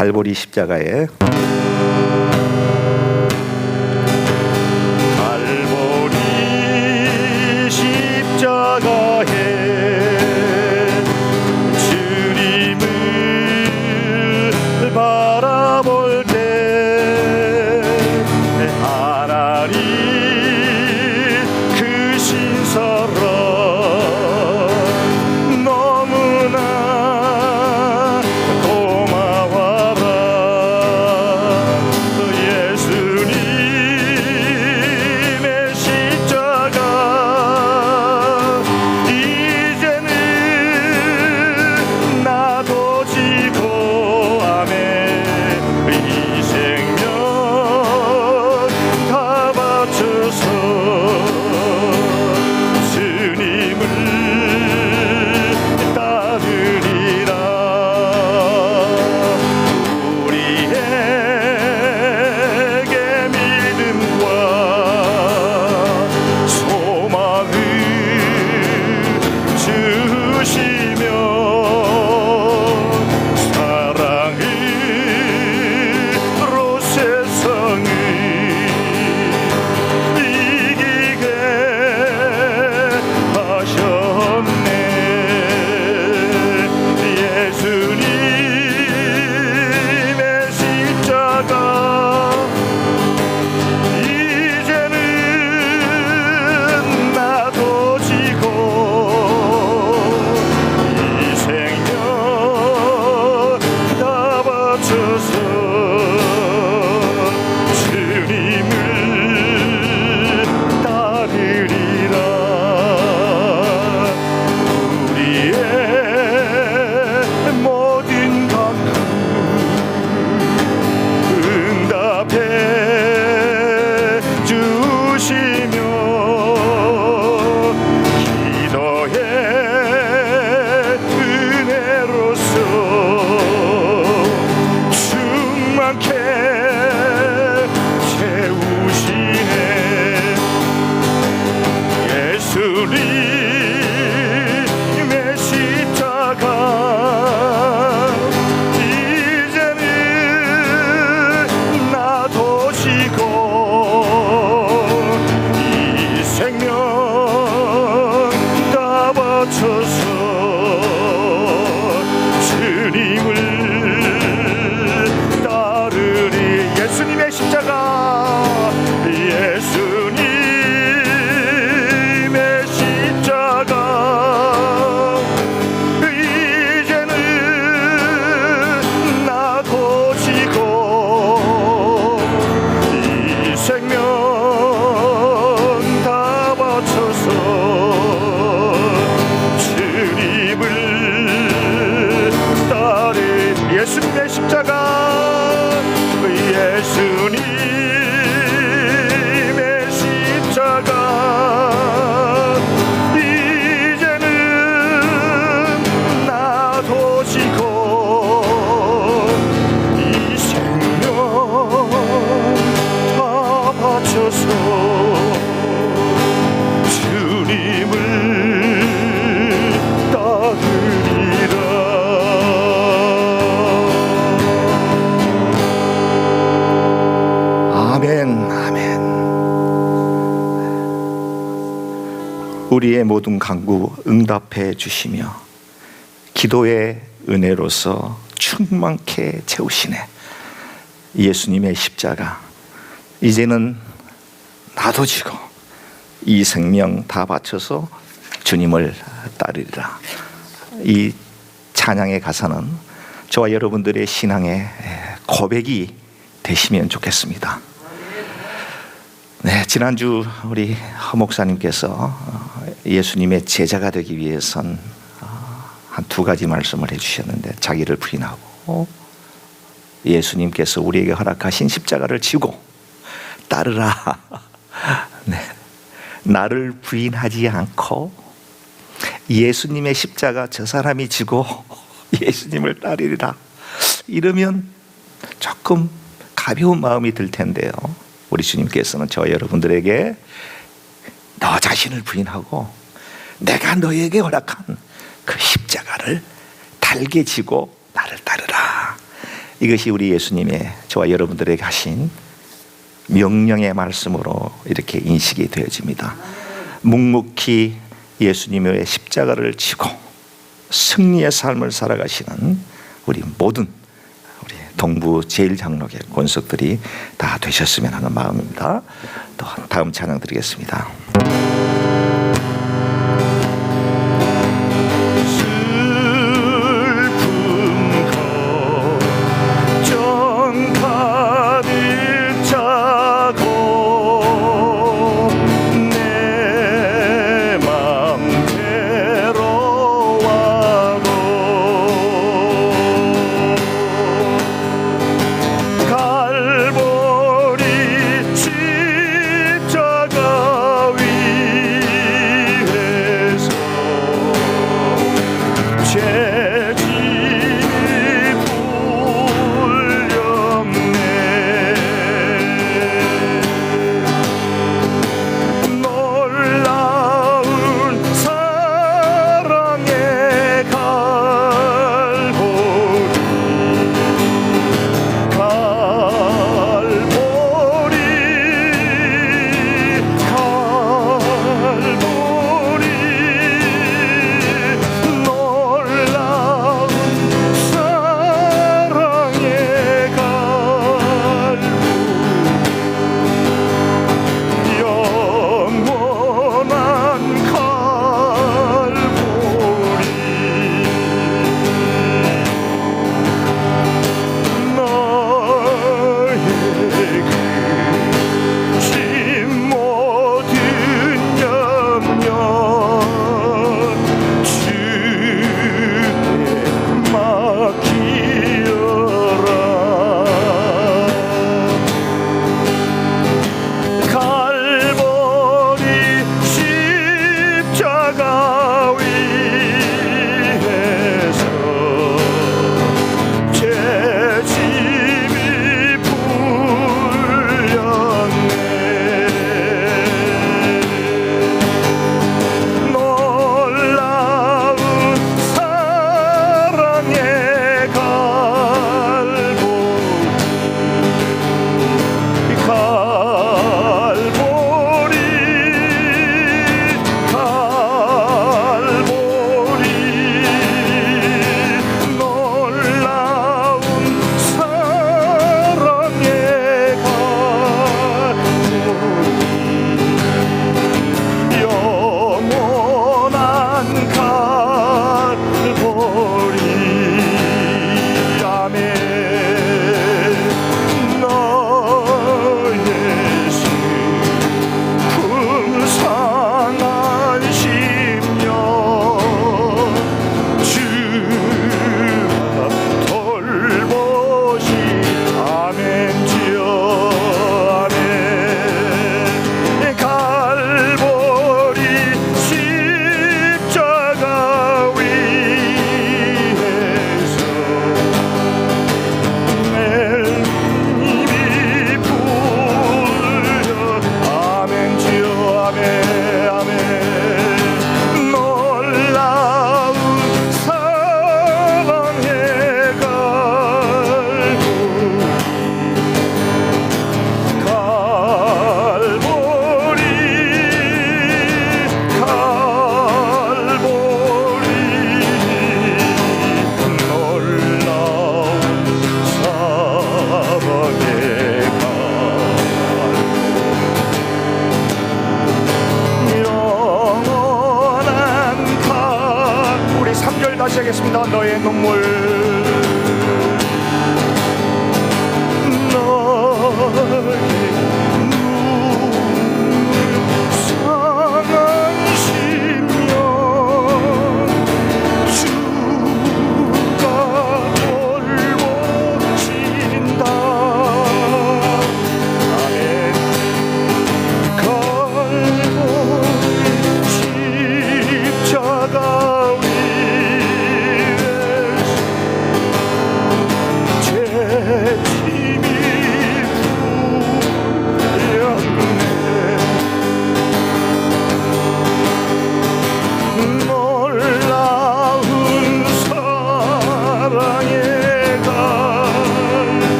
갈보리 십자가에 갈보리 십자가에 주님을 바라볼 때 하나님 그 신사랑 너무나 고마워라. 예수님의 십자가 이제는 나도 지고 아멘 이 생명 다 바쳐서 주님을 따르리라. 우리에게 믿음과 소망을 주시며 사랑으로 세상을 이기게 하셨네. 예수님의 십자가 이제는 나도 지고 이 생명 다 바쳐서 주님을 따르리라. 우리의 모든 간구 응답해 주시며 기도의 은혜로서 충만케 채우시네. 예수님의 십자가 이제는 나도 지고 이 생명 다 바쳐서 주님을 따르리. 예수님의 십자가 예수님의 십자가 이제는 나도 지고 이 생명 다 바쳐서 주님을 따르. 예수님의 십자가 예수님의 십자가 이제는 나도 지고 이 생명 다 바쳐서 주님을 따르리라. 아멘, 아멘. 우리의 모든 간구 응답해 주시며 기도의 은혜로서 충만케 채우시네. 예수님의 십자가 이제는 나도 지고 이 생명 다 바쳐서 주님을 따르리라. 이 찬양의 가사는 저와 여러분들의 신앙의 고백이 되시면 좋겠습니다. 네, 지난주 우리 허 목사님께서 예수님의 제자가 되기 위해선 한 두 가지 말씀을 해주셨는데 자기를 부인하고 예수님께서 우리에게 허락하신 십자가를 지고 따르라. 네, 나를 부인하지 않고 예수님의 십자가 저 사람이 지고 예수님을 따르리라. 이러면 조금 가벼운 마음이 들 텐데요, 우리 주님께서는 저 여러분들에게 너 자신을 부인하고 내가 너에게 허락한 그 십자가를 달게 지고 나를 따르라. 이것이 우리 예수님의 저와 여러분들에게 하신 명령의 말씀으로 이렇게 인식이 되어집니다. 묵묵히 예수님의 십자가를 지고 승리의 삶을 살아가시는 우리 모든 우리 동부 제일장로교 권속들이 다 되셨으면 하는 마음입니다. 또 다음 찬양 드리겠습니다. 갈보리 십자가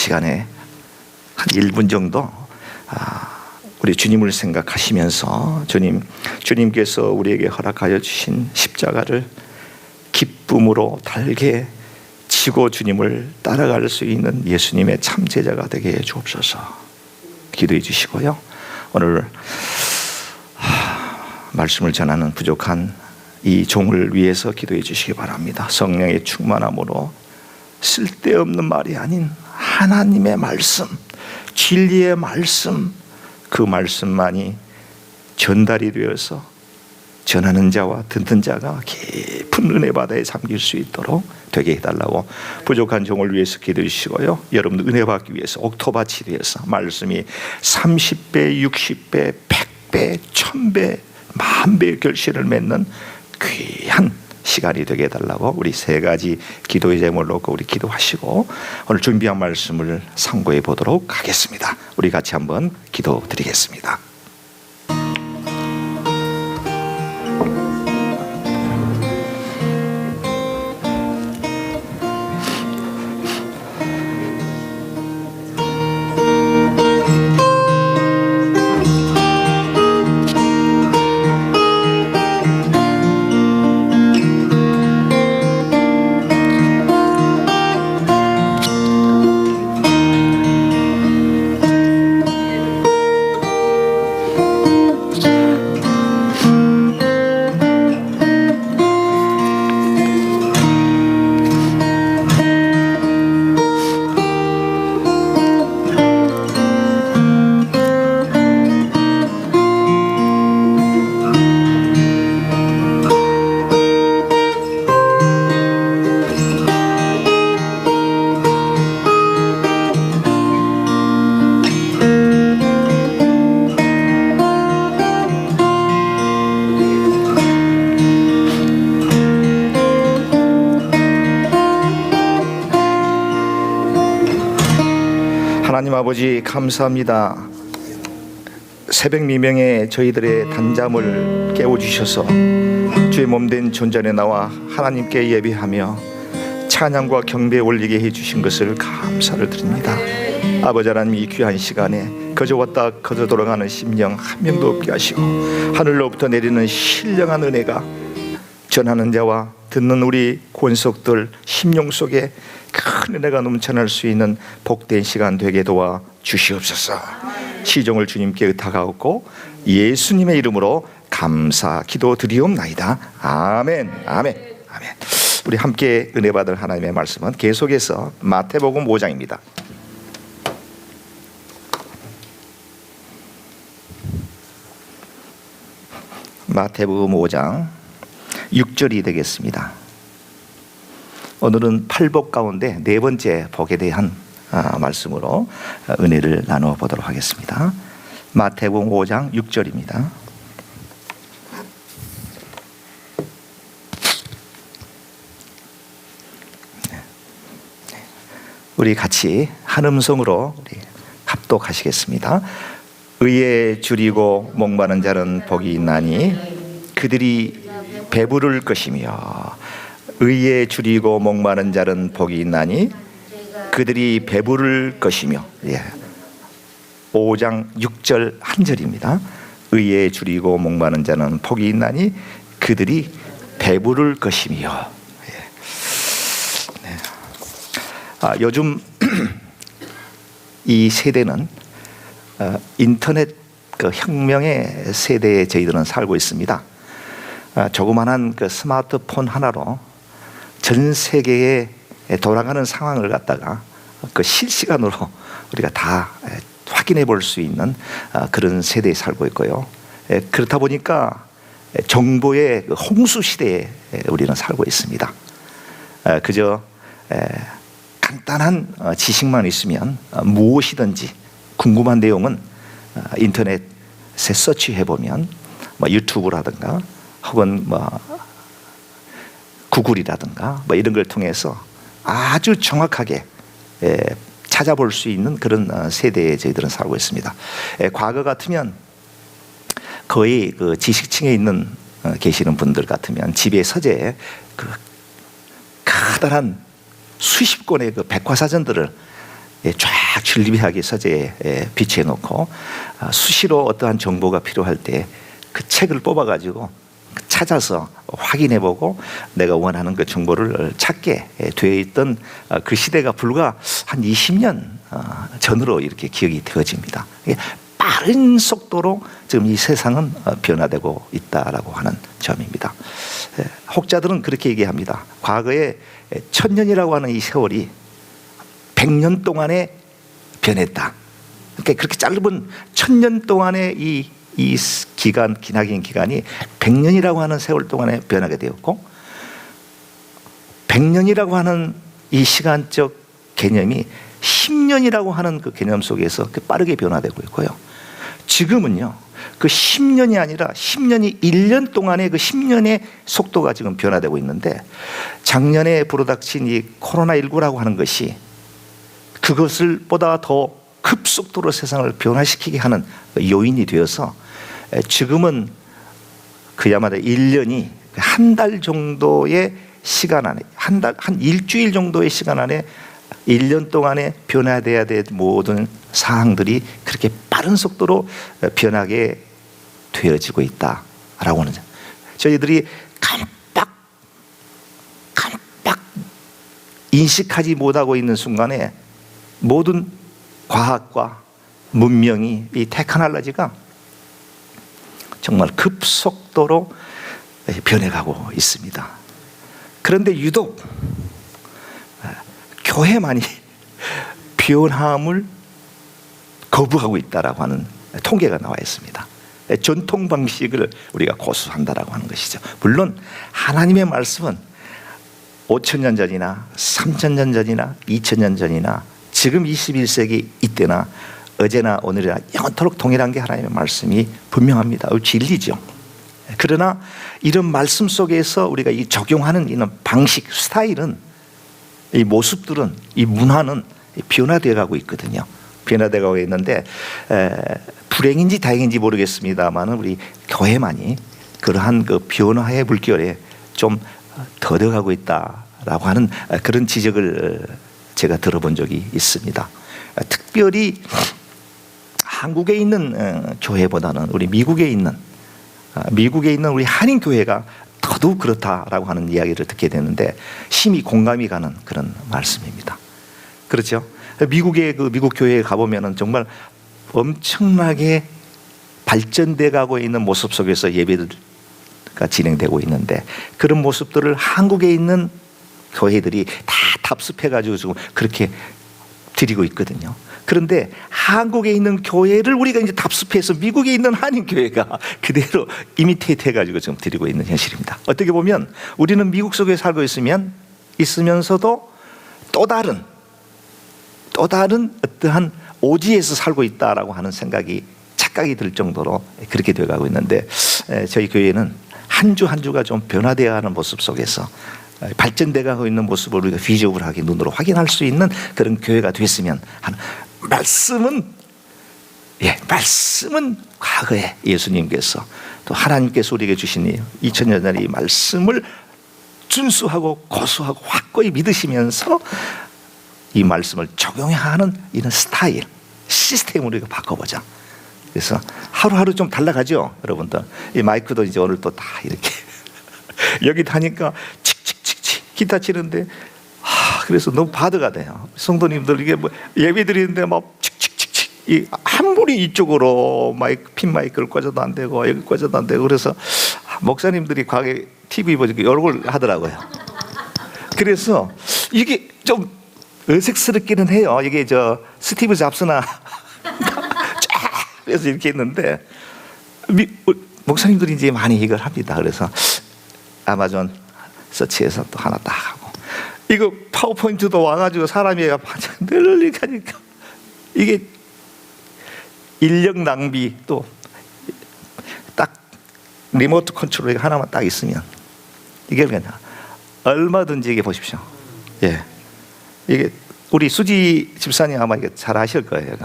시간에 한 1분 정도 우리 주님을 생각하시면서 주님께서 우리에게 허락하여 주신 십자가를 기쁨으로 달게 지고 주님을 따라갈 수 있는 예수님의 참 제자가 되게 해 주옵소서. 기도해 주시고요. 오늘 말씀을 전하는 부족한 이 종을 위해서 기도해 주시기 바랍니다. 성령의 충만함으로 쓸데없는 말이 아닌 하나님의 말씀, 진리의 말씀, 그 말씀만이 전달이 되어서 전하는 자와 듣는 자가 깊은 은혜 바다에 잠길 수 있도록 되게 해달라고 부족한 종을 위해서 기도해 주시고요. 여러분들 은혜 받기 위해서 옥토밭이 되어서 말씀이 30배, 60배, 100배, 1000배, 10,000배의 결실을 맺는 귀한 시간이 되게 해달라고 우리 세 가지 기도의 제목을 놓고 우리 기도하시고 오늘 준비한 말씀을 상고해 보도록 하겠습니다. 우리 같이 한번 기도 드리겠습니다. 하나님 아버지 감사합니다. 새벽 미명에 저희들의 단잠을 깨워주셔서 주의 몸된 존전에 나와 하나님께 예배하며 찬양과 경배 올리게 해주신 것을 감사를 드립니다. 아버지 하나님, 이 귀한 시간에 거저 왔다 거저 돌아가는 심령 한 명도 없게 하시고 하늘로부터 내리는 신령한 은혜가 전하는 자와 듣는 우리 권속들 심령 속에 큰 은혜가 넘쳐날 수 있는 복된 시간 되게 도와 주시옵소서. 시종을 주님께 의탁하옵고 예수님의 이름으로 감사 기도 드리옵나이다. 아멘. 아멘. 아멘. 우리 함께 은혜 받을 하나님의 말씀은 계속해서 마태복음 5장입니다. 마태복음 5장 6절이 되겠습니다. 오늘은 팔복 가운데 네 번째 복에 대한 말씀으로 은혜를 나누어 보도록 하겠습니다. 마태복음 5장 6절입니다. 우리 같이 한 음성으로 우리 합독하시겠습니다. 의에 줄이고 목마른 자는 복이 있나니 그들이 배부를 것이며 의에 줄이고 목마른 자는 복이 있나니 그들이 배부를 것이며 5장 6절 한 절입니다. 의에 줄이고 목마른 자는 복이 있나니 그들이 배부를 것이며 요즘 이 세대는 인터넷 그 혁명의 세대에 저희들은 살고 있습니다. 조그만한 그 스마트폰 하나로 전 세계에 돌아가는 상황을 갖다가 그 실시간으로 우리가 다 확인해 볼 수 있는 그런 세대에 살고 있고요. 그렇다 보니까 정보의 홍수 시대에 우리는 살고 있습니다. 그저 간단한 지식만 있으면 무엇이든지 궁금한 내용은 인터넷에 서치해 보면 유튜브라든가 혹은 구글이라든가 이런 걸 통해서 아주 정확하게 찾아볼 수 있는 그런 세대에 저희들은 살고 있습니다. 과거 같으면 거의 그 지식층에 있는 계시는 분들 같으면 집의 서재에 그 커다란 수십 권의 그 백과사전들을 쫙 줄리비하게 서재에 비치해 놓고 수시로 어떠한 정보가 필요할 때 그 책을 뽑아가지고 찾아서 확인해보고 내가 원하는 그 정보를 찾게 되어 있던 그 시대가 불과 한 20년 전으로 이렇게 기억이 되어집니다. 빠른 속도로 지금 이 세상은 변화되고 있다라고 하는 점입니다. 혹자들은 그렇게 얘기합니다. 과거에 1000년이라고 하는 이 세월이 100년 동안에 변했다. 그러니까 그렇게 짧은 1000년 동안의 이 기간, 기나긴 기간이 100년이라고 하는 세월 동안에 변하게 되었고, 100년이라고 하는 이 시간적 개념이 10년이라고 하는 그 개념 속에서 빠르게 변화되고 있고요. 지금은요, 그 10년이 아니라 10년이 1년 동안의 그 10년의 속도가 지금 변화되고 있는데, 작년에 불어닥친 이 코로나19라고 하는 것이 그것을 보다 더 급속도로 세상을 변화시키게 하는 요인이 되어서 지금은 그야말로 1년이 한 달 정도의 시간 안에, 한 일주일 정도의 시간 안에 1년 동안에 변화돼야 될 모든 사항들이 그렇게 빠른 속도로 변하게 되어지고 있다라고 하는, 저희들이 깜빡 인식하지 못하고 있는 순간에 모든 과학과 문명이, 이 테크놀로지가 정말 급속도로 변해가고 있습니다. 그런데 유독 교회만이 변함을 거부하고 있다라고 하는 통계가 나와 있습니다. 전통 방식을 우리가 고수한다라고 하는 것이죠. 물론 하나님의 말씀은 5000년 전이나 3000년 전이나 2000년 전이나 지금 21세기 이때나 어제나 오늘이나 영원토록 동일한 게 하나님의 말씀이 분명합니다. 진리죠. 그러나 이런 말씀 속에서 우리가 이 적용하는 이런 방식, 스타일은, 이 모습들은, 이 문화는 변화되어 가고 있거든요. 변화되어 가고 있는데 불행인지 다행인지 모르겠습니다만 우리 교회만이 그러한 그 변화의 물결에 좀 더뎌가고 있다라고 하는 그런 지적을 제가 들어본 적이 있습니다. 특별히 한국에 있는 교회보다는 우리 미국에 있는 우리 한인 교회가 더더욱 그렇다라고 하는 이야기를 듣게 되는데 심히 공감이 가는 그런 말씀입니다. 그렇죠? 미국의 그 미국 교회에 가보면은 정말 엄청나게 발전돼 가고 있는 모습 속에서 예배가 진행되고 있는데, 그런 모습들을 한국에 있는 교회들이 다 답습해가지고 지금 그렇게 드리고 있거든요. 그런데 한국에 있는 교회를 우리가 이제 답습해서 미국에 있는 한인 교회가 그대로 이미테이트 해가지고 지금 드리고 있는 현실입니다. 어떻게 보면 우리는 미국 속에 살고 있으면서도 또 다른 어떠한 오지에서 살고 있다라고 하는 착각이 들 정도로 그렇게 되어가고 있는데, 저희 교회는 한 주 한 주가 좀 변화되어 가는 모습 속에서 발전되어가고 있는 모습을 우리가 비저블하게 눈으로 확인할 수 있는 그런 교회가 됐으면 하는, 말씀은 과거에 예수님께서 또 하나님께서 우리에게 주신 2000년 전의 이 말씀을 준수하고 고수하고 확고히 믿으시면서 이 말씀을 적용해야 하는 이런 스타일, 시스템을 우리가 바꿔보자. 그래서 하루하루 좀 달라가죠, 여러분들. 이 마이크도 이제 오늘 또 다 이렇게 여기 다니까 칙칙칙칙 기타 치는데 그래서 너무 바드가 돼요. 성도님들 이게 뭐 예배 드리는데 막 칙칙칙칙 한 분이 이쪽으로 핀 마이크를 꽂아도 안 되고 여기 꽂아도 안 되고, 그래서 목사님들이 과거에 TV 보니까 여러 걸 하더라고요. 그래서 이게 좀 어색스럽기는 해요. 이게 스티브 잡스나 그래서 이렇게 했는데 목사님들이 이제 많이 이걸 합니다. 그래서 아마존 서치해서 또 하나 딱 하고, 이거 파워포인트도 와가지고 사람이 늘 이렇게 하니까 이게 인력 낭비, 또 딱 리모트 컨트롤이 하나만 딱 있으면 이게 그냥 얼마든지 이게 보십시오. 예, 이게 우리 수지 집사님 아마 이게 잘 아실 거예요.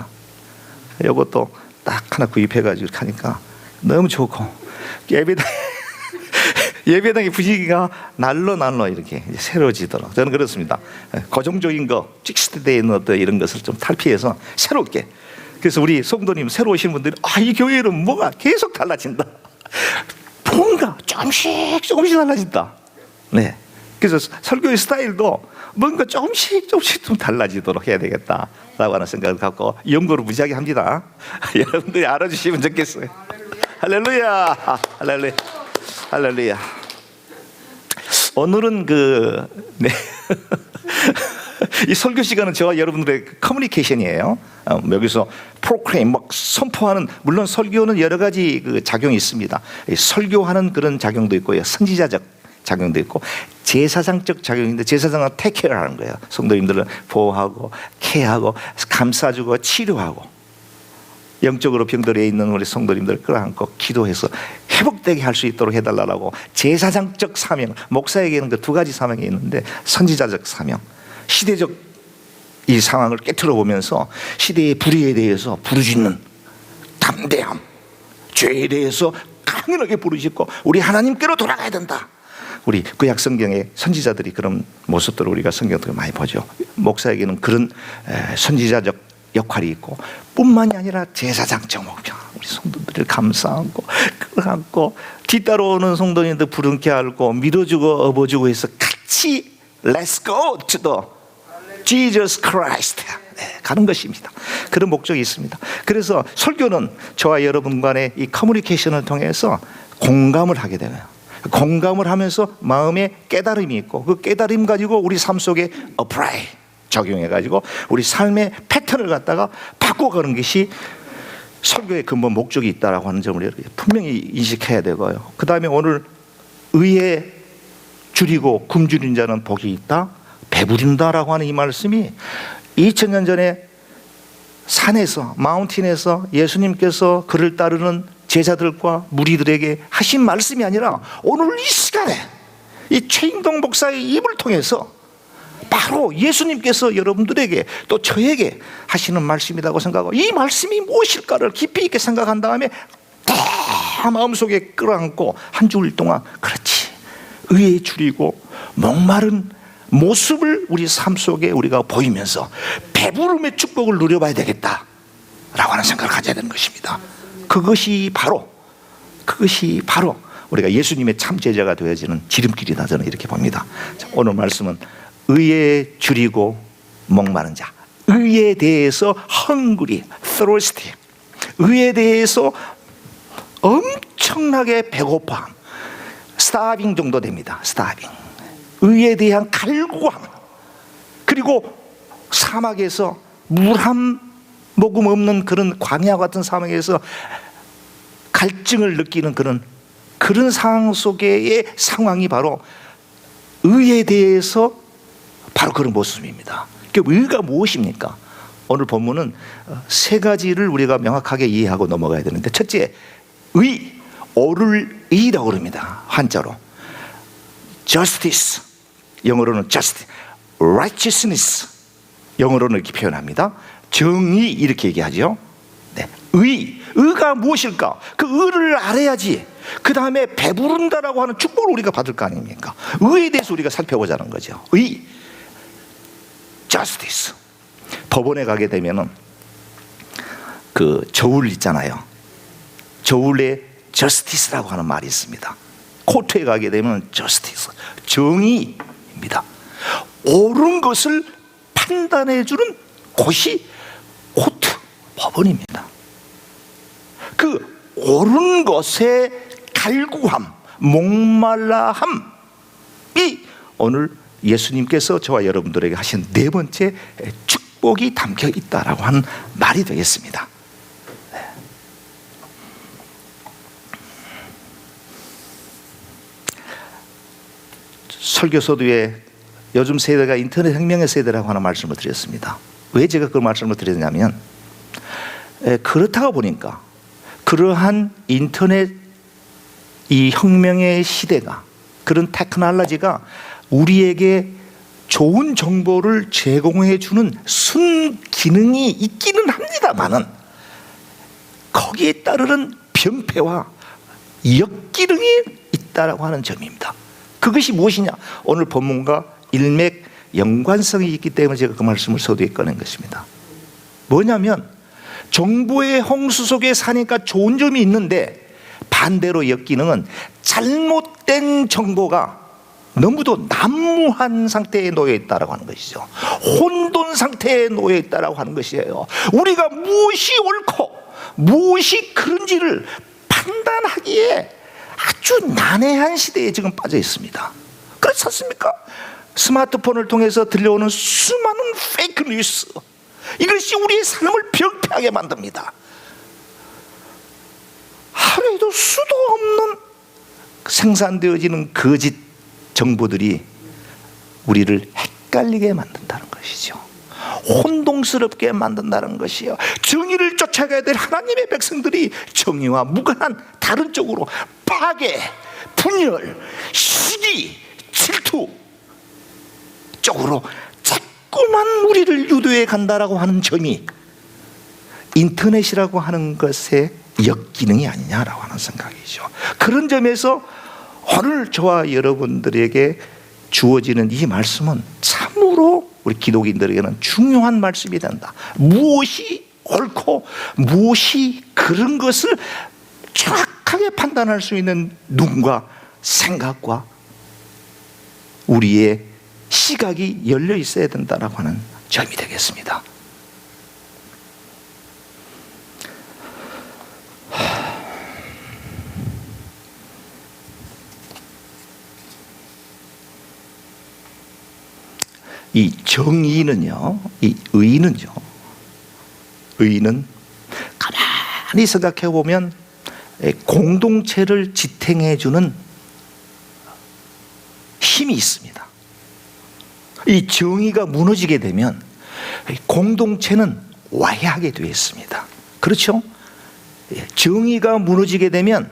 이것도 딱 하나 구입해가지고 이렇게 하니까 너무 좋고, 예배당 예배당의 분위기가 날로 이렇게 새로워지도록 저는 그렇습니다. 고정적인 거, 찍스되어 있는 어떤 이런 것을 좀 탈피해서 새롭게. 그래서 우리 성도님 새로 오신 분들이 이 교회는 뭐가 계속 달라진다. 뭔가 조금씩 달라진다. 네. 그래서 설교의 스타일도 뭔가 조금씩 좀 달라지도록 해야 되겠다라고 하는 생각을 갖고 연구를 무지하게 합니다. 여러분들이 알아주시면 좋겠어요. 할렐루야, 할렐루야, 할렐루야. 오늘은 이 설교 시간은 저와 여러분들의 커뮤니케이션이에요. 여기서 프로크레임 막 선포하는, 물론 설교는 여러 가지 작용이 있습니다. 설교하는 그런 작용도 있고요, 선지자적 작용도 있고 제사장적 작용인데, 제사장은 테이크케어하는 거예요. 성도님들은 보호하고 케어하고 감싸주고 치료하고, 영적으로 병들어 있는 우리 성도님들 끌어안고 기도해서 회복되게 할 수 있도록 해달라고. 제사장적 사명, 목사에게는 그 두 가지 사명이 있는데, 선지자적 사명, 시대적 이 상황을 깨트려 보면서 시대의 불의에 대해서 부르짖는 담대함, 죄에 대해서 강인하게 부르짖고 우리 하나님께로 돌아가야 된다. 우리 구약 성경의 선지자들이 그런 모습들을 우리가 성경에서 많이 보죠. 목사에게는 그런 선지자적 역할이 있고, 뿐만이 아니라 제사장적 목표, 우리 성도들을 감싸안고 끌어안고 뒤따라오는 성도님들 부름케 하고 밀어주고 업어주고 해서 같이 Let's go to the Jesus Christ, 가는 것입니다. 그런 목적이 있습니다. 그래서 설교는 저와 여러분 간의 이 커뮤니케이션을 통해서 공감을 하게 되고요, 공감을 하면서 마음에 깨달음이 있고, 그 깨달음 가지고 우리 삶 속에 apply, 적용해가지고 우리 삶의 패턴을 갖다가 바꿔가는 것이 설교의 근본 목적이 있다라고 하는 점을 분명히 인식해야 되고요. 그 다음에 오늘 의에 줄이고 굶주린 자는 복이 있다, 배부른다라고 하는 이 말씀이 2000년 전에 산에서, 마운틴에서 예수님께서 그를 따르는 제자들과 무리들에게 하신 말씀이 아니라 오늘 이 시간에 이 최인동 목사의 입을 통해서 바로 예수님께서 여러분들에게 또 저에게 하시는 말씀이라고 생각하고, 이 말씀이 무엇일까를 깊이 있게 생각한 다음에 다 마음속에 끌어안고 한 주일 동안, 그렇지, 의에 줄이고 목마른 모습을 우리 삶 속에 우리가 보이면서 배부름의 축복을 누려봐야 되겠다라고 하는 생각을 가져야 되는 것입니다. 그것이 바로 우리가 예수님의 참 제자가 되어지는 지름길이다, 저는 이렇게 봅니다. 자, 오늘 말씀은 의에 줄이고 목마른 자, 의에 대해서 hungry, thirsty, 의에 대해서 엄청나게 배고파, starving 정도 됩니다. starving, 의에 대한 갈구함, 그리고 사막에서 물 한 모금 없는 그런 광야 같은 사막에서 갈증을 느끼는 그런 상황 속의 상황이 바로 의에 대해서 바로 그런 모습입니다. 의가 무엇입니까? 오늘 본문은 세 가지를 우리가 명확하게 이해하고 넘어가야 되는데, 첫째, 의, 옳을 의라고 그럽니다. 한자로 justice, 영어로는 justice, righteousness, 영어로는 이렇게 표현합니다. 정의, 이렇게 얘기하죠. 네. 의가 무엇일까? 그 의를 알아야지 그 다음에 배부른다라고 하는 축복을 우리가 받을 거 아닙니까? 의에 대해서 우리가 살펴보자는 거죠. 의, justice. 법원에 가게 되면은 그 저울 있잖아요. 저울에 justice라고 하는 말이 있습니다. 코트에 가게 되면 justice, 정의입니다. 옳은 것을 판단해주는 곳이 코트, 법원입니다. 그 옳은 것의 갈구함, 목말라함이 오늘 예수님께서 저와 여러분들에게 하신 네 번째 축복이 담겨 있다라고 하는 말이 되겠습니다. 설교서두에 요즘 세대가 인터넷 혁명의 세대라고 하는 말씀을 드렸습니다. 왜 제가 그 말씀을 드렸냐면, 그렇다고 보니까 그러한 인터넷 이 혁명의 시대가, 그런 테크놀로지가 우리에게 좋은 정보를 제공해 주는 순기능이 있기는 합니다만은 거기에 따르는 병폐와 역기능이 있다. 있다라고 하는 점입니다. 그것이 무엇이냐? 오늘 본문과 일맥 연관성이 있기 때문에 제가 그 말씀을 서두에 꺼낸 것입니다. 뭐냐면 정보의 홍수 속에 사니까 좋은 점이 있는데 반대로 역기능은 잘못된 정보가 너무도 난무한 상태에 놓여 있다라고 하는 것이죠. 혼돈 상태에 놓여 있다라고 하는 것이에요. 우리가 무엇이 옳고 무엇이 그런지를 판단하기에 아주 난해한 시대에 지금 빠져 있습니다. 그렇지 않습니까? 스마트폰을 통해서 들려오는 수많은 페이크 뉴스, 이것이 우리의 삶을 병폐하게 만듭니다. 하루에도 수도 없는 생산되어지는 거짓 정보들이 우리를 헷갈리게 만든다는 것이죠. 혼동스럽게 만든다는 것이요. 정의를 쫓아가야 될 하나님의 백성들이 정의와 무관한 다른 쪽으로 파괴, 분열, 시기, 질투 쪽으로 자꾸만 우리를 유도해 간다라고 하는 점이 인터넷이라고 하는 것의 역기능이 아니냐라고 하는 생각이죠. 그런 점에서 오늘 저와 여러분들에게 주어지는 이 말씀은 참으로 우리 기독인들에게는 중요한 말씀이 된다. 무엇이 옳고 무엇이 그런 것을 정확하게 판단할 수 있는 눈과 생각과 우리의 시각이 열려 있어야 된다라고 하는 점이 되겠습니다. 이 정의는요, 이 의는요, 의는 가만히 생각해 보면 공동체를 지탱해 주는 힘이 있습니다. 이 정의가 무너지게 되면 공동체는 와해하게 되어 있습니다. 그렇죠? 정의가 무너지게 되면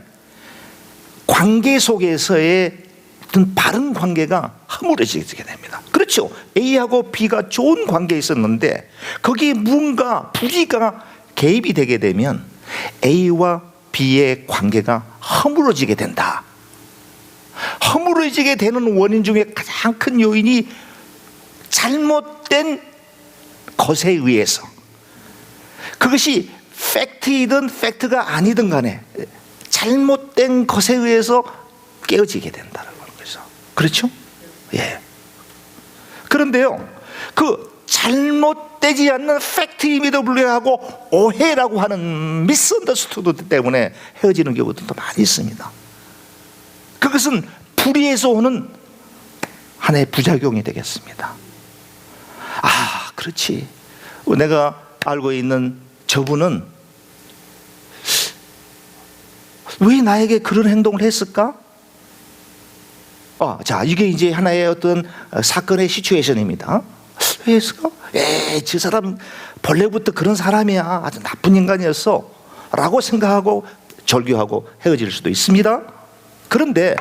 관계 속에서의 어떤 바른 관계가 허물어지게 됩니다. 그렇죠? A하고 B가 좋은 관계에 있었는데 거기에 뭔가 불의가 개입이 되게 되면 A와 B의 관계가 허물어지게 된다. 허물어지게 되는 원인 중에 가장 큰 요인이 잘못된 것에 의해서, 그것이 팩트이든 팩트가 아니든 간에 잘못된 것에 의해서 깨어지게 된다는 거죠. 그렇죠? 예. 그런데요, 그 잘못되지 않는 팩트임에도 불구하고 오해라고 하는 미스언더스투드 때문에 헤어지는 경우도 많이 있습니다. 그것은 불의에서 오는 하나의 부작용이 되겠습니다. 아, 그렇지. 내가 알고 있는 저분은 왜 나에게 그런 행동을 했을까? 자, 이게 이제 하나의 어떤 사건의 시츄에이션입니다. 왜 했을까? 저 사람 본래부터 그런 사람이야. 아주 나쁜 인간이었어. 라고 생각하고 절교하고 헤어질 수도 있습니다. 그런데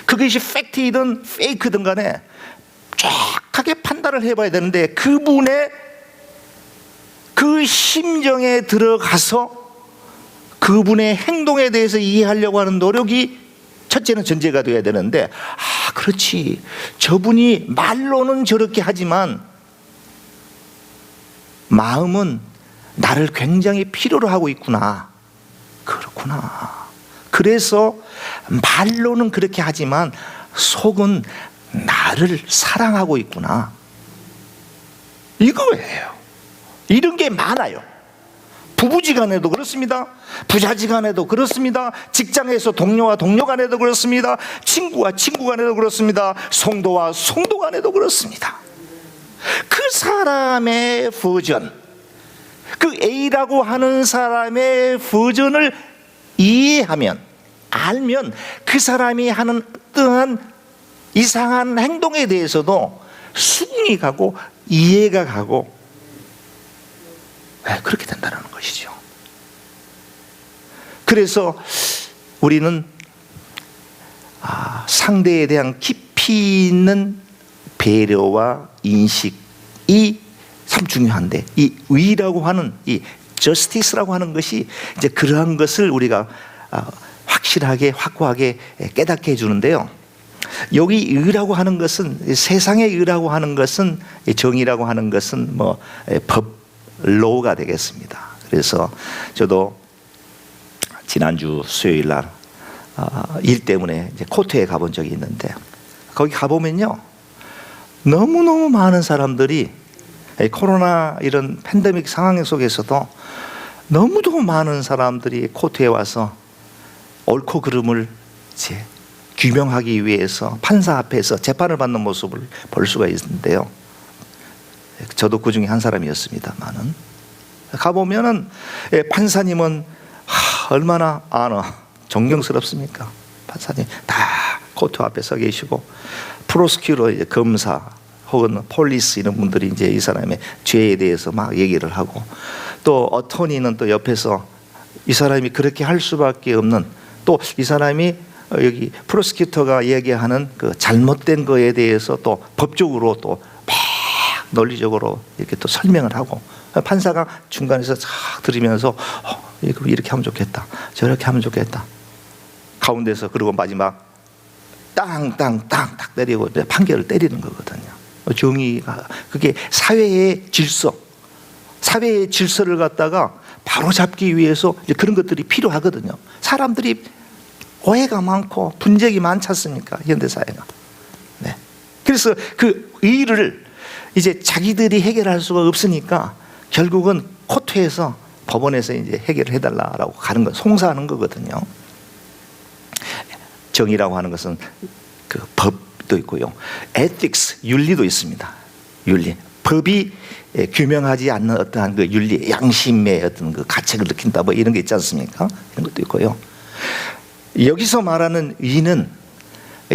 그것이 팩트이든 페이크든 간에 정확하게 판단을 해봐야 되는데 그분의 그 심정에 들어가서 그분의 행동에 대해서 이해하려고 하는 노력이 첫째는 전제가 되어야 되는데, 그렇지, 저분이 말로는 저렇게 하지만 마음은 나를 굉장히 필요로 하고 있구나. 그렇구나. 그래서 말로는 그렇게 하지만 속은 나를 사랑하고 있구나. 이거예요. 이런 게 많아요. 부부지간에도 그렇습니다. 부자지간에도 그렇습니다. 직장에서 동료와 동료 간에도 그렇습니다. 친구와 친구 간에도 그렇습니다. 성도와 성도 간에도 그렇습니다. 그 사람의 버전, 그 A라고 하는 사람의 버전을 이해하면, 알면 그 사람이 하는 어떠한 이상한 행동에 대해서도 수긍이 가고 이해가 가고 그렇게 된다는 것이죠. 그래서 우리는 상대에 대한 깊이 있는 배려와 인식이 참 중요한데, 이 의라고 하는, 이 저스티스라고 하는 것이 이제 그러한 것을 우리가 확실하게 확고하게 깨닫게 해주는데요. 여기 의라고 하는 것은, 세상의 의라고 하는 것은, 정의라고 하는 것은 뭐 법, 로우가 되겠습니다. 그래서 저도 지난주 수요일 날 일 때문에 이제 코트에 가본 적이 있는데, 거기 가보면요, 너무너무 많은 사람들이 코로나 이런 팬데믹 상황 속에서도 너무도 많은 사람들이 코트에 와서 옳고 그름을 이제 규명하기 위해서 판사 앞에서 재판을 받는 모습을 볼 수가 있는데요. 저도 그 중에 한 사람이었습니다만은, 가보면은 판사님은 얼마나 존경스럽습니까? 판사님 다 코트 앞에 서 계시고, 프로스큐러 이제 검사 혹은 폴리스 이런 분들이 이제 이 사람의 죄에 대해서 막 얘기를 하고, 또 어토니는 또 옆에서 이 사람이 그렇게 할 수밖에 없는, 또 이 사람이 여기 프로스큐터가 얘기하는 그 잘못된 거에 대해서 또 법적으로 또 막 논리적으로 이렇게 또 설명을 하고, 판사가 중간에서 쫙 들으면서 이렇게 하면 좋겠다, 저렇게 하면 좋겠다, 가운데서 그리고 마지막 땅땅땅 딱 때리고 판결을 때리는 거거든요. 정의가, 그게 사회의 질서, 사회의 질서를 갖다가 바로 잡기 위해서 이제 그런 것들이 필요하거든요. 사람들이 오해가 많고 분쟁이 많지 않습니까? 현대 사회가. 네. 그래서 그 의의를 이제 자기들이 해결할 수가 없으니까 결국은 코트에서, 법원에서 이제 해결을 해달라라고 가는 거, 송사하는 거거든요. 정의라고 하는 것은 그 법도 있고요, ethics, 윤리도 있습니다. 윤리, 법이 규명하지 않는 어떠한 그 윤리, 양심의 어떤 그 가책을 느낀다, 뭐 이런 게 있지 않습니까? 이런 것도 있고요. 여기서 말하는 의는,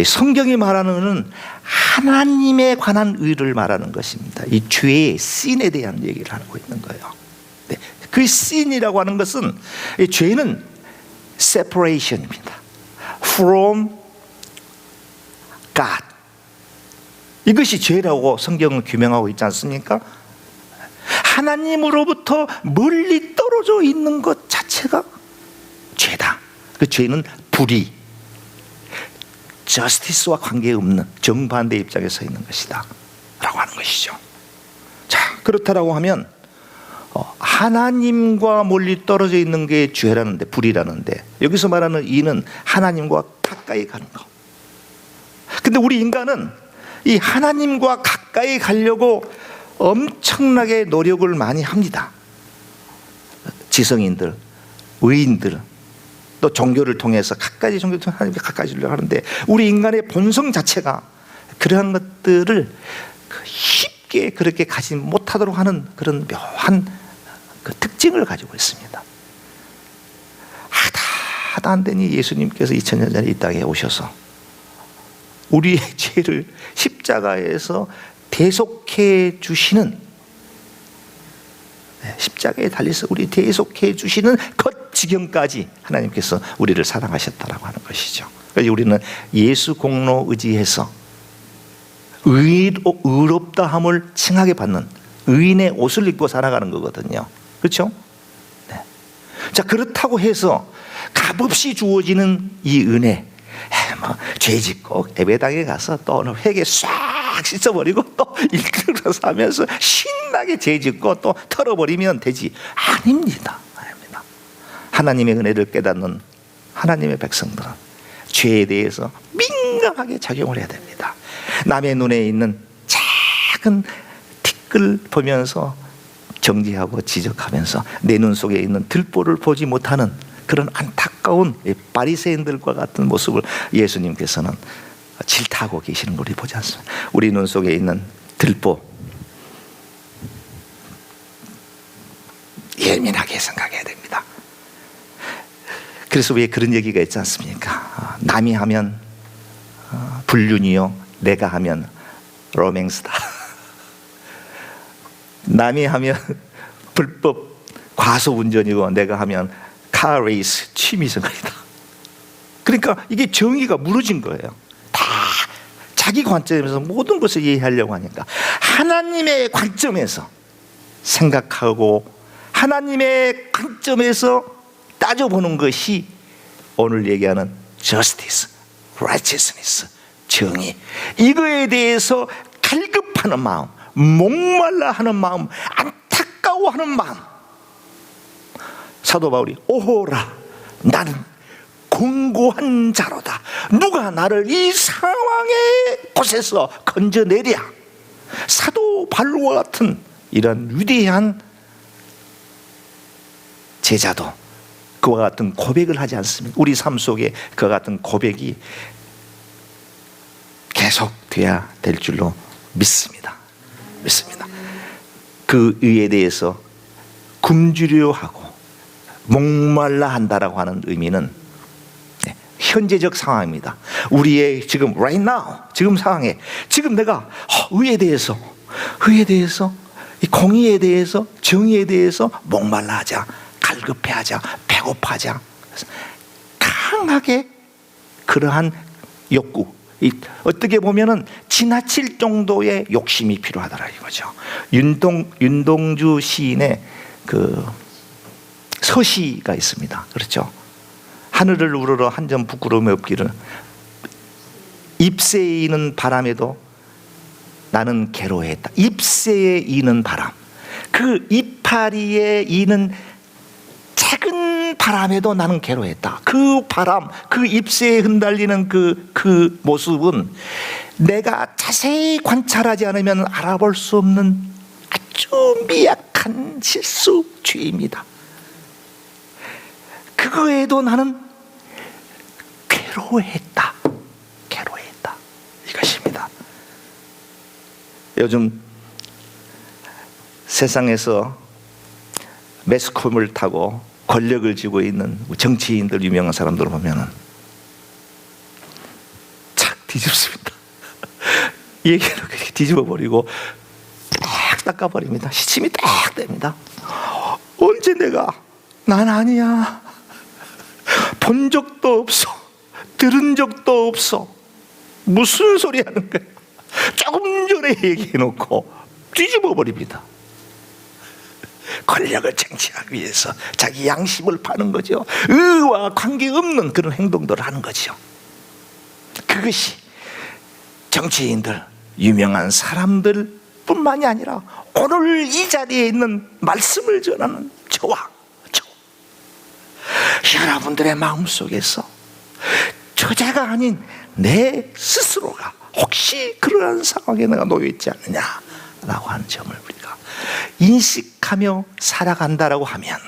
성경이 말하는 의는 하나님에 관한 의를 말하는 것입니다. 이 죄의 신에 대한 얘기를 하고 있는 거예요. 네. 그 신이라고 하는 것은, 이 죄는 separation입니다. From God. 이것이 죄라고 성경은 규명하고 있지 않습니까? 하나님으로부터 멀리 떨어져 있는 것 자체가 죄다. 그 죄는 불의, 저스티스와 관계없는 정반대 입장에 서 있는 것이다 라고 하는 것이죠. 자, 그렇다라고 하면 하나님과 멀리 떨어져 있는 게 죄라는데, 불이라는데, 여기서 말하는 이는 하나님과 가까이 가는 거. 근데 우리 인간은 이 하나님과 가까이 가려고 엄청나게 노력을 많이 합니다. 지성인들, 의인들, 또 종교를 통해서 가까이, 종교를 통해서 하나님께 가까이 지려고 하는데, 우리 인간의 본성 자체가 그러한 것들을 쉽게 그렇게 가지 못하도록 하는 그런 묘한 그 특징을 가지고 있습니다. 하다 안 되니 예수님께서 2000년 전에 이 땅에 오셔서 우리의 죄를 십자가에서 대속해 주시는, 십자가에 달려서 우리 대속해 주시는 것 지경까지 하나님께서 우리를 사랑하셨다라고 하는 것이죠. 그래서 우리는 예수 공로 의지해서 의롭다함을 칭하게 받는 의인의 옷을 입고 살아가는 거거든요. 그렇죠? 네. 자, 그렇다고 해서 값없이 주어지는 이 은혜, 죄짓고 예배당에 가서 또 오늘 회개 싹 씻어버리고 또 일들어서 하면서 신나게 죄짓고 또 털어버리면 되지. 아닙니다. 아닙니다. 하나님의 은혜를 깨닫는 하나님의 백성들은 죄에 대해서 민감하게 작용을 해야 됩니다. 남의 눈에 있는 작은 티끌 보면서 정지하고 지적하면서 내 눈 속에 있는 들보를 보지 못하는 그런 안타까운 바리새인들과 같은 모습을 예수님께서는 질타하고 계시는 걸 보지 않습니다. 우리 눈 속에 있는 들보, 예민하게 생각해야 됩니다. 그래서 왜 그런 얘기가 있지 않습니까? 남이 하면 불륜이요, 내가 하면 로맨스다. 남이 하면 불법 과속운전이고 내가 하면 카레이스 취미생활이다. 그러니까 이게 정의가 무너진 거예요. 다 자기 관점에서 모든 것을 이해하려고 하니까 하나님의 관점에서 생각하고 하나님의 관점에서 따져보는 것이 오늘 얘기하는 justice, righteousness, 정의, 이거에 대해서 갈급하는 마음, 목말라 하는 마음, 안타까워하는 마음. 사도 바울이 오호라, 나는 공고한 자로다. 누가 나를 이 상황의 곳에서 건져내랴. 사도 바울과 같은 이런 위대한 제자도 그와 같은 고백을 하지 않습니까? 우리 삶 속에 그와 같은 고백이 계속 돼야 될 줄로 믿습니다. 그 의에 대해서 굶주려 하고 목말라 한다라고 하는 의미는 현재적 상황입니다. 우리의 지금 right now, 지금 상황에 지금 내가 의에 대해서 이 공의에 대해서 정의에 대해서 목말라하자, 갈급해하자, 배고파하자, 강하게 그러한 욕구, 어떻게 보면은 지나칠 정도의 욕심이 필요하더라 이거죠. 윤동주 시인의 그 서시가 있습니다. 그렇죠? 하늘을 우러러 한 점 부끄러움이 없기를 잎새에 이는 바람에도 나는 괴로워했다. 잎새에 이는 바람, 그 이파리에 이는 작은 바람에도 나는 괴로워했다. 그 바람, 그 잎새에 흩날리는 그 모습은 내가 자세히 관찰하지 않으면 알아볼 수 없는 아주 미약한 실수, 죄입니다. 그거에도 나는 괴로워했다. 이것입니다. 요즘 세상에서 매스컴을 타고 권력을 쥐고 있는 정치인들, 유명한 사람들을 보면은 착 뒤집습니다. 얘기를 뒤집어 버리고 딱 닦아버립니다. 시침이 딱 됩니다. 언제 내가 난 아니야, 본 적도 없어, 들은 적도 없어, 무슨 소리 하는 거야, 조금 전에 얘기해놓고 뒤집어 버립니다. 권력을 쟁취하기 위해서 자기 양심을 파는 거죠. 의와 관계없는 그런 행동들을 하는 거죠. 그것이 정치인들, 유명한 사람들 뿐만이 아니라 오늘 이 자리에 있는 말씀을 전하는 저와 여러분들의 마음속에서 저자가 아닌 내 스스로가 혹시 그러한 상황에 내가 놓여있지 않느냐라고 하는 점을 우리가 인식하며 살아간다라고 하면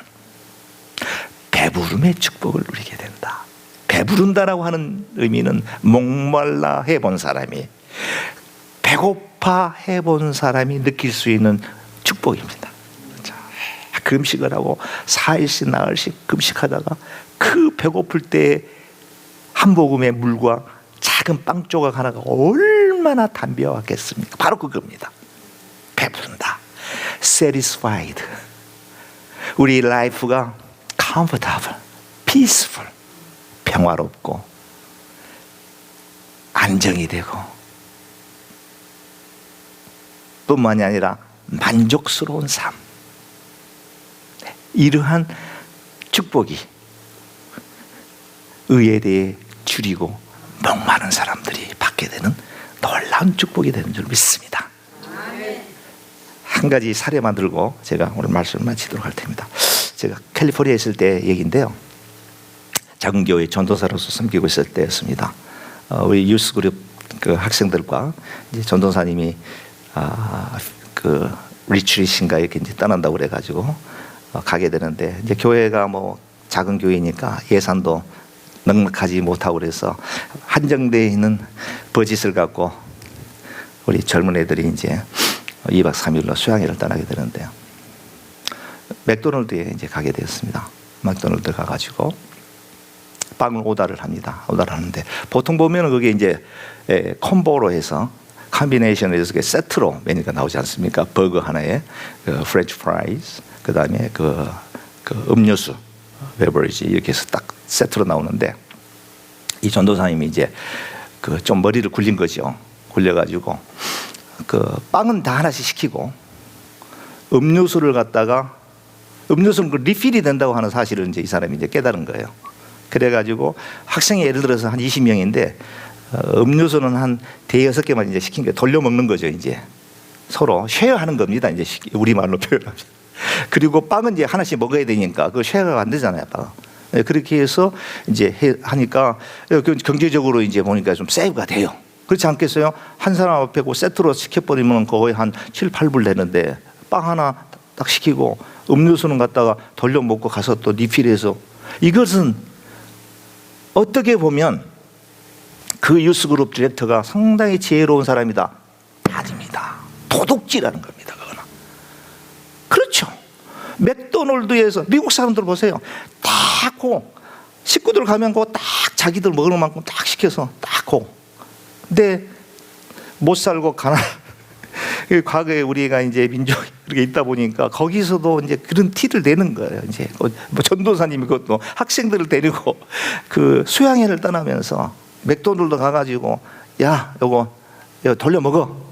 배부름의 축복을 누리게 된다. 배부른다라고 하는 의미는 목말라 해본 사람이, 배고파 해본 사람이 느낄 수 있는 축복입니다. 금식을 하고 4일씩 나흘씩 금식하다가 그 배고플 때 한 모금의 물과 작은 빵 조각 하나가 얼마나 담벼왔겠습니까? 바로 그겁니다. 배부른다, satisfied. 우리 라이프가 comfortable, peaceful, 평화롭고 안정이 되고 뿐만이 아니라 만족스러운 삶, 이러한 축복이 의에 대해 줄이고 목마른 사람들이 받게 되는 놀라운 축복이 되는 줄 믿습니다. 한 가지 사례만 들고 제가 오늘 말씀을 마치도록 할 테니까, 제가 캘리포니아에 있을 때 얘기인데요, 작은 교회 전도사로서 섬기고 있을 때였습니다. 우리 유스 그룹 그 학생들과 이제 전도사님이 그 리트릿인가 이렇게 이제 떠난다고 그래가지고 가게 되는데, 이제 교회가 뭐 작은 교회니까 예산도 넉넉하지 못하고 그래서 한정되어 있는 버짓을 갖고 우리 젊은 애들이 이제 2박 3일로 수양회를 떠나게 되는데요, 맥도날드에 이제 가게 되었습니다. 맥도날드 가가지고 빵을 오다를 합니다. 오다를 하는데 보통 보면은 그게 이제 콤보로 해서 컴비네이션에서 세트로 메뉴가 나오지 않습니까? 버거 하나에 그 프렌치 프라이즈, 그 다음에 그 음료수, 베버리지 이렇게 해서 딱 세트로 나오는데, 이 전도사님이 이제 그 좀 머리를 굴린 거죠. 굴려가지고 그 빵은 다 하나씩 시키고 음료수를 갖다가, 음료수는 그 리필이 된다고 하는 사실을 이제 이 사람이 이제 깨달은 거예요. 그래가지고 학생이 예를 들어서 한 20명인데 음료수는 한 대여섯 개만 이제 시킨 게 돌려 먹는 거죠. 이제 서로 쉐어하는 겁니다. 이제 우리 말로 표현하면. 그리고 빵은 이제 하나씩 먹어야 되니까 그 쉐어가 안 되잖아요. 빵. 그렇게 해서 이제 하니까 경제적으로 이제 보니까 좀 세이브가 돼요. 그렇지 않겠어요? 한 사람 앞에 그 세트로 시켜버리면 거의 한 7, 8불 되는데 빵 하나 딱 시키고 음료수는 갖다가 돌려 먹고 가서 또 리필해서, 이것은 어떻게 보면 그 유스그룹 디렉터가 상당히 지혜로운 사람이다? 아닙니다. 도둑질하는 겁니다. 그거는. 그렇죠. 맥도날드에서 미국 사람들 보세요. 딱 식구들 가면 딱 자기들 먹을 만큼 딱 시켜서 딱 근데 못 살고 가난. 과거에 우리가 이제 민족이 이렇게 있다 보니까 거기서도 이제 그런 티를 내는 거예요. 이제 뭐 전도사님이 그것도 학생들을 데리고 그 수양회를 떠나면서 맥도날드 가가지고 야, 요거 돌려 먹어.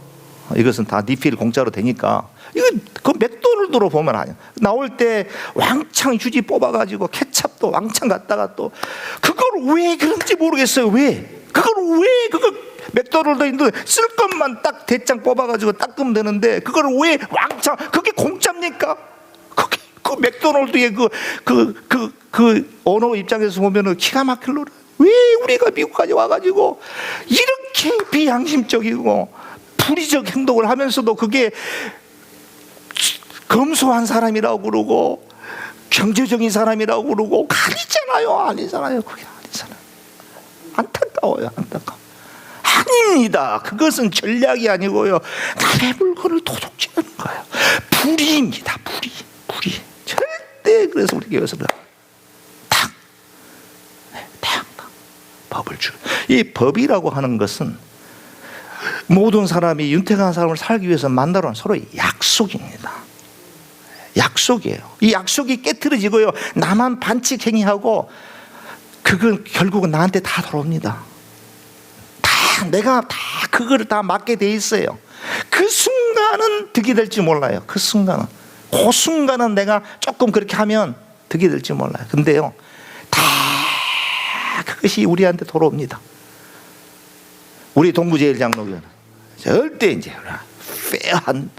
이것은 다 리필 공짜로 되니까. 이거 그 맥도날드로 보면 아니야. 나올 때 왕창 휴지 뽑아가지고 케찹도 왕창 갖다가 또 그걸 왜 그런지 모르겠어요. 왜? 그걸 왜 맥도날드인데 쓸 것만 딱 대장 뽑아가지고 닦으면 되는데 그걸 왜 왕창, 그게 공짜입니까? 그게 그 맥도날드의 그 언어 입장에서 보면은 기가 막힐 노래. 왜 우리가 미국까지 와가지고 이렇게 비양심적이고 불의적 행동을 하면서도 그게 검소한 사람이라고 그러고 경제적인 사람이라고 그러고 아니잖아요. 아니잖아요. 그게 아니잖아요. 안타까워요. 안타까워. 아닙니다. 그것은 전략이 아니고요, 남의 물건을 도둑질하는 거예요. 불의입니다. 불의. 절대. 그래서 우리 교회에서 탁 법을 주. 이 법이라고 하는 것은 모든 사람이 윤택한 사람을 살기 위해서 만들어낸 서로의 약속입니다. 약속이에요. 이 약속이 깨트려지고요, 나만 반칙 행위하고 그건 결국은 나한테 다 돌아옵니다. 내가 다 그거를 다 맡게 돼 있어요. 그 순간은 득이 될지 몰라요. 그 순간은 내가 조금 그렇게 하면 득이 될지 몰라요. 근데요, 다 그것이 우리한테 돌아옵니다. 우리 동부제일장로교는 절대 이제 페어한,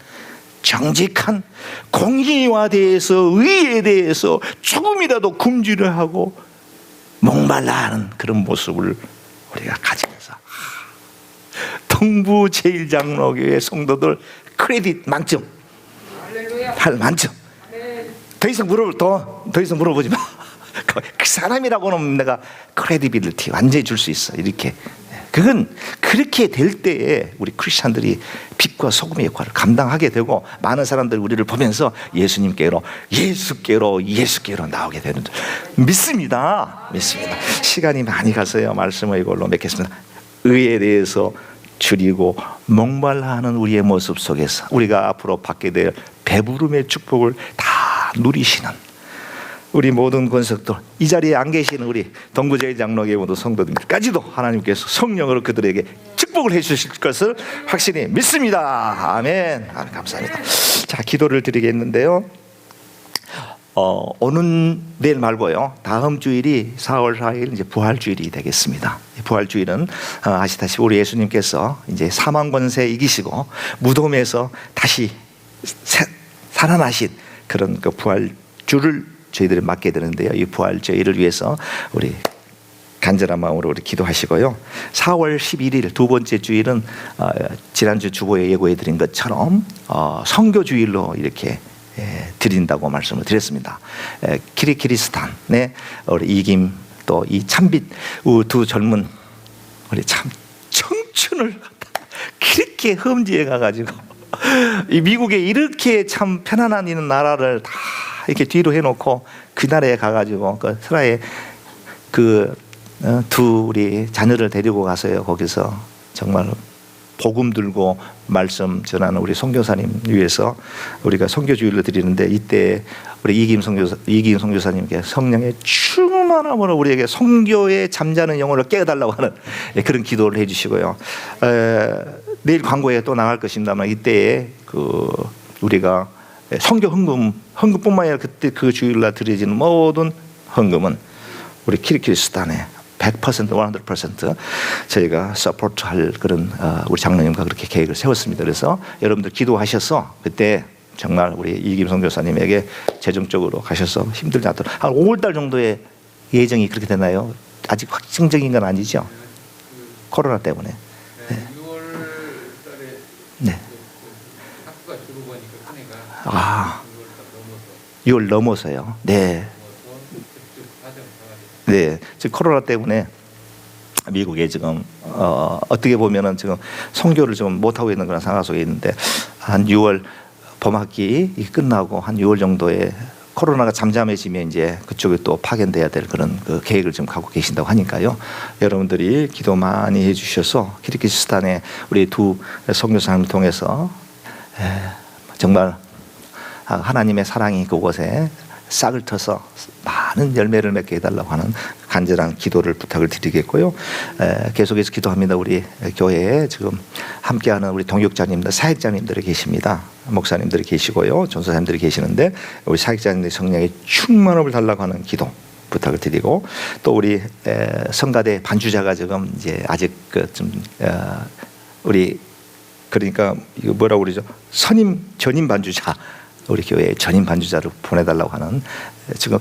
정직한, 공의와 대해서, 의에 대해서 조금이라도 굶주려 하고 목말라 하는 그런 모습을 우리가 가지면서 동부제일장로교회 성도들 크레딧 만점. 할 만점. 더 이상 물어보지 마. 그 사람이라고는 내가 크레디빌리티 완전히 줄 수 있어. 이렇게. 그건 그렇게 될 때에 우리 크리스찬들이 빛과 소금의 역할을 감당하게 되고, 많은 사람들이 우리를 보면서 예수님께로 나오게 되는 줄 믿습니다. 시간이 많이 가서요, 말씀을 이걸로 맺겠습니다. 의에 대해서 줄이고 목말라하는 우리의 모습 속에서 우리가 앞으로 받게 될 배부름의 축복을 다 누리시는 우리 모든 권석들, 이 자리에 안 계시는 우리 동부제일장로교회 모든 성도들까지도 하나님께서 성령으로 그들에게 축복을 해주실 것을 확실히 믿습니다. 아멘. 감사합니다. 자, 기도를 드리겠는데요, 오는 내일 말고요, 다음 주일이 4월 4일 이제 부활주일이 되겠습니다. 부활주일은 아시다시피 우리 예수님께서 이제 사망 권세 이기시고 무덤에서 다시 살아나신 그런 그 부활주를 저희들이 맞게 되는데요, 이 부활주일을 위해서 우리 간절한 마음으로 우리 기도하시고요. 4월 11일 두 번째 주일은 지난주 주보에 예고해 드린 것처럼 선교주일로 이렇게 드린다고 말씀을 드렸습니다. 키르기스탄의 우리 이김 또 이 참빛 두 젊은 우리 참 청춘을 그렇게 험지에 가가지고 이 미국에 이렇게 참 편안한 있는 나라를 다 이렇게 뒤로 해놓고 그 나라에 가가지고 그 스라의 그 두 우리 자녀를 데리고 가서요, 거기서 정말 복음 들고 말씀 전하는 우리 선교사님 위해서 우리가 선교주일로 드리는데, 이때 우리 이김 선교사님께 성령의 충만함으로 우리에게 선교에 잠자는 영혼을 깨달라고 하는 그런 기도를 해주시고요. 내일 광고에 또 나갈 것입니다만, 이때에 그 우리가 선교 헌금뿐만 아니라 그때 그 주일날 드려지는 모든 헌금은 우리 키르기스탄에 100%, 100% 저희가 서포트할 그런 우리 장로님과 그렇게 계획을 세웠습니다. 그래서 여러분들 기도하셔서 그때 정말 우리 이김성 교사님에게 재정적으로 가셔서 힘들지 않도록 한 5월달 정도에 예정이 그렇게 되나요? 아직 확정적인 건 아니죠? 코로나 때문에. 네. 6월달에 네. 학교가 주로 보니까 큰애가 아, 6월달 넘어서 6월 넘어서요. 네. 과정 가가지고 네, 지금 코로나 때문에 미국에 지금 어떻게 보면은 지금 선교를 좀 못 하고 있는 그런 상황 속에 있는데 한 6월 봄학기 끝나고 한 6월 정도에 코로나가 잠잠해지면 이제 그쪽에 또 파견돼야 될 그런 그 계획을 지금 갖고 계신다고 하니까요. 여러분들이 기도 많이 해주셔서 키르기스탄의 우리 두 선교사님을 통해서 정말 하나님의 사랑이 그곳에 싹을 터서 많은 열매를 맺게 해달라고 하는 간절한 기도를 부탁을 드리겠고요. 계속해서 기도합니다. 우리 교회에 지금 함께하는 우리 동역자님들, 사역자님들이 계십니다. 목사님들이 계시고요, 전사님들이 계시는데 우리 사역자님들의 성령의 충만함을 달라고 하는 기도 부탁을 드리고, 또 우리 성가대 반주자가 지금 이제 아직 우리 그러니까 이거 뭐라고 그러죠? 전임 반주자, 우리 교회에 전임 반주자를 보내달라고 하는, 지금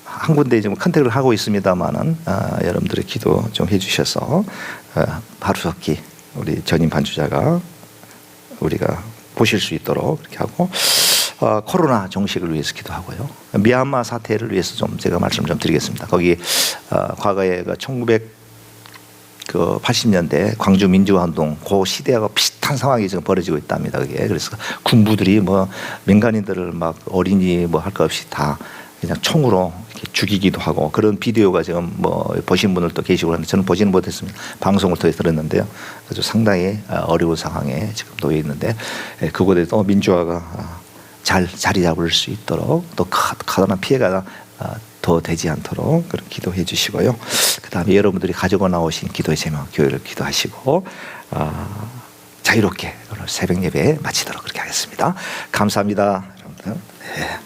한 군데 좀 컨택을 하고 있습니다만은 여러분들의 기도 좀 해주셔서 하루속히 우리 전임 반주자가 우리가 보실 수 있도록 그렇게 하고, 코로나 종식을 위해서 기도하고요. 미얀마 사태를 위해서 좀 제가 말씀 좀 드리겠습니다. 거기 과거에 1980년대 광주 민주화운동 그 시대하고 비슷한 상황이 지금 벌어지고 있답니다. 그게 그래서 군부들이 뭐 민간인들을 막 어린이 뭐 할 것 없이 다 그냥 총으로 이렇게 죽이기도 하고, 그런 비디오가 지금 뭐 보신 분들도 계시고 하는데 저는 보지는 못했습니다. 방송을 통해 들었는데요. 아주 상당히 어려운 상황에 지금 놓여 있는데, 그곳에 또 민주화가 잘 자리 잡을 수 있도록, 또 커다란 피해가 더 되지 않도록 그런 기도해 주시고요. 그 다음에 여러분들이 가지고 나오신 기도의 제목, 교회를 기도하시고 자유롭게 오늘 새벽 예배 마치도록 그렇게 하겠습니다. 감사합니다. 여러분들. 네.